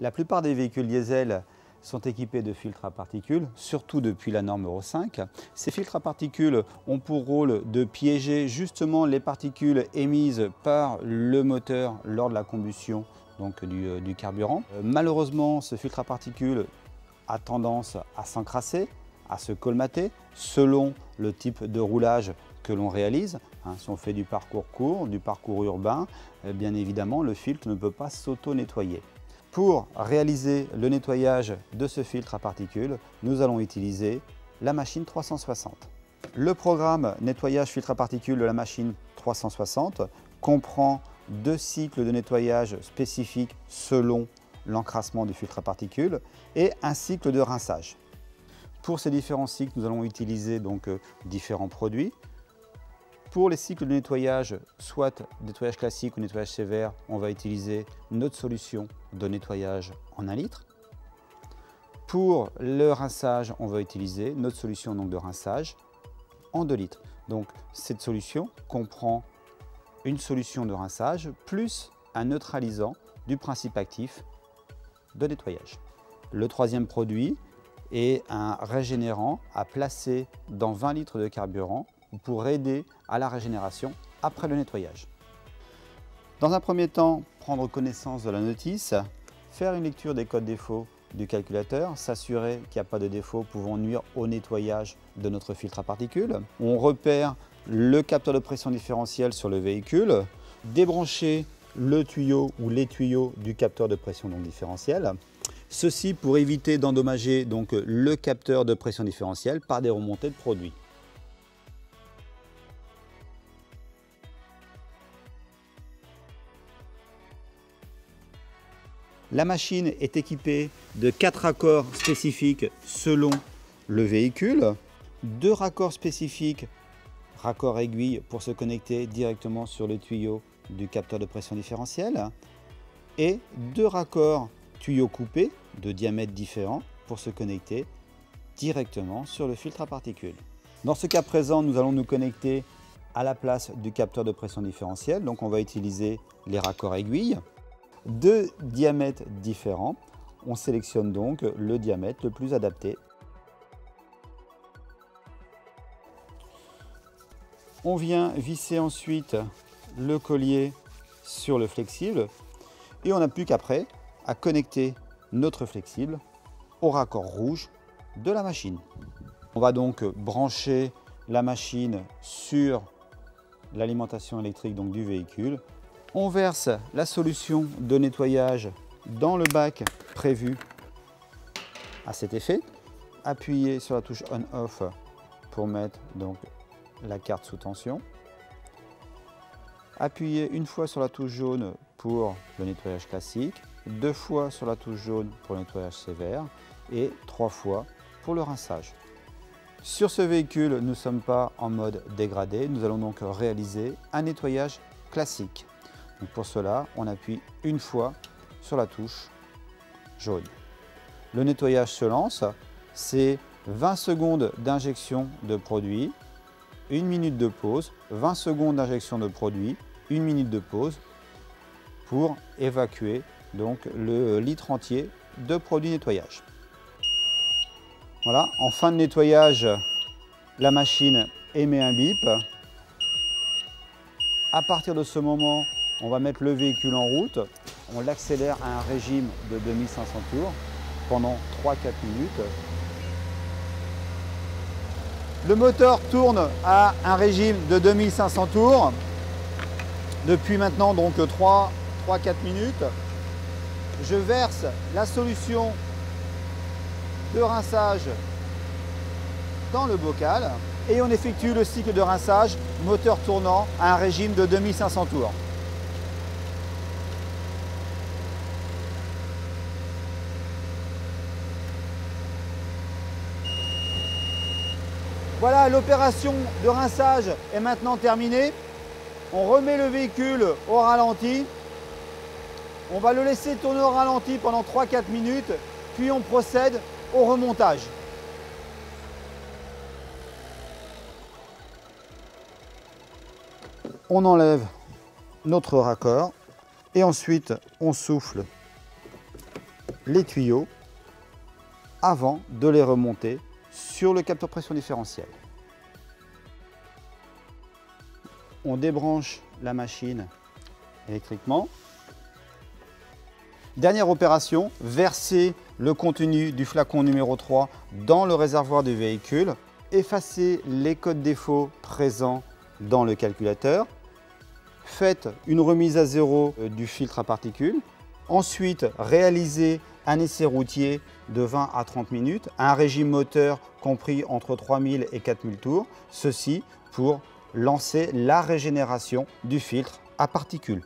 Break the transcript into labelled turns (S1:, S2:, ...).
S1: La plupart des véhicules diesel sont équipés de filtres à particules, surtout depuis la norme Euro 5. Ces filtres à particules ont pour rôle de piéger justement les particules émises par le moteur lors de la combustion donc du carburant. Malheureusement, ce filtre à particules a tendance à s'encrasser, à se colmater selon le type de roulage que l'on réalise. Si on fait du parcours court, du parcours urbain, bien évidemment, le filtre ne peut pas s'auto-nettoyer. Pour réaliser le nettoyage de ce filtre à particules, nous allons utiliser la machine 360. Le programme nettoyage filtre à particules de la machine 360 comprend 2 cycles de nettoyage spécifiques selon l'encrassement du filtre à particules et un cycle de rinçage. Pour ces différents cycles, nous allons utiliser donc différents produits. Pour les cycles de nettoyage, soit nettoyage classique ou nettoyage sévère, on va utiliser notre solution de nettoyage en 1 litre. Pour le rinçage, on va utiliser notre solution donc de rinçage en 2 litres. Donc cette solution comprend une solution de rinçage plus un neutralisant du principe actif de nettoyage. Le 3e produit est un régénérant à placer dans 20 litres de carburant pour aider à la régénération après le nettoyage. Dans un premier temps, prendre connaissance de la notice, faire une lecture des codes défauts du calculateur, s'assurer qu'il n'y a pas de défauts pouvant nuire au nettoyage de notre filtre à particules. On repère le capteur de pression différentielle sur le véhicule, débrancher le tuyau ou les tuyaux du capteur de pression donc différentielle. Ceci pour éviter d'endommager donc le capteur de pression différentielle par des remontées de produits. La machine est équipée de 4 raccords spécifiques selon le véhicule, 2 raccords spécifiques, raccord aiguille pour se connecter directement sur le tuyau du capteur de pression différentielle et 2 raccords tuyaux coupés de diamètres différents pour se connecter directement sur le filtre à particules. Dans ce cas présent, nous allons nous connecter à la place du capteur de pression différentielle, donc on va utiliser les raccords aiguilles. 2 diamètres différents, on sélectionne donc le diamètre le plus adapté. On vient visser ensuite le collier sur le flexible et on n'a plus qu'après à connecter notre flexible au raccord rouge de la machine. On va donc brancher la machine sur l'alimentation électrique donc du véhicule. On verse la solution de nettoyage dans le bac prévu à cet effet. Appuyez sur la touche on-off pour mettre donc la carte sous tension. Appuyez une fois sur la touche jaune pour le nettoyage classique, 2 fois sur la touche jaune pour le nettoyage sévère et 3 fois pour le rinçage. Sur ce véhicule, nous ne sommes pas en mode dégradé, nous allons donc réaliser un nettoyage classique. Donc pour cela, on appuie une fois sur la touche jaune. Le nettoyage se lance, c'est 20 secondes d'injection de produit, 1 minute de pause, 20 secondes d'injection de produit, 1 minute de pause pour évacuer donc le litre entier de produit nettoyage. Voilà, en fin de nettoyage, la machine émet un bip. À partir de ce moment, on va mettre le véhicule en route. On l'accélère à un régime de 2500 tours pendant 3-4 minutes. Le moteur tourne à un régime de 2500 tours depuis maintenant donc 3-4 minutes. Je verse la solution de rinçage dans le bocal et on effectue le cycle de rinçage moteur tournant à un régime de 2500 tours. Voilà, l'opération de rinçage est maintenant terminée. On remet le véhicule au ralenti. On va le laisser tourner au ralenti pendant 3-4 minutes, puis on procède au remontage. On enlève notre raccord et ensuite on souffle les tuyaux avant de les remonter sur le capteur pression différentielle. On débranche la machine électriquement. Dernière opération, verser le contenu du flacon numéro 3 dans le réservoir du véhicule, effacer les codes défauts présents dans le calculateur, faites une remise à zéro du filtre à particules, ensuite réalisez un essai routier de 20 à 30 minutes, un régime moteur compris entre 3000 et 4000 tours, ceci pour lancer la régénération du filtre à particules.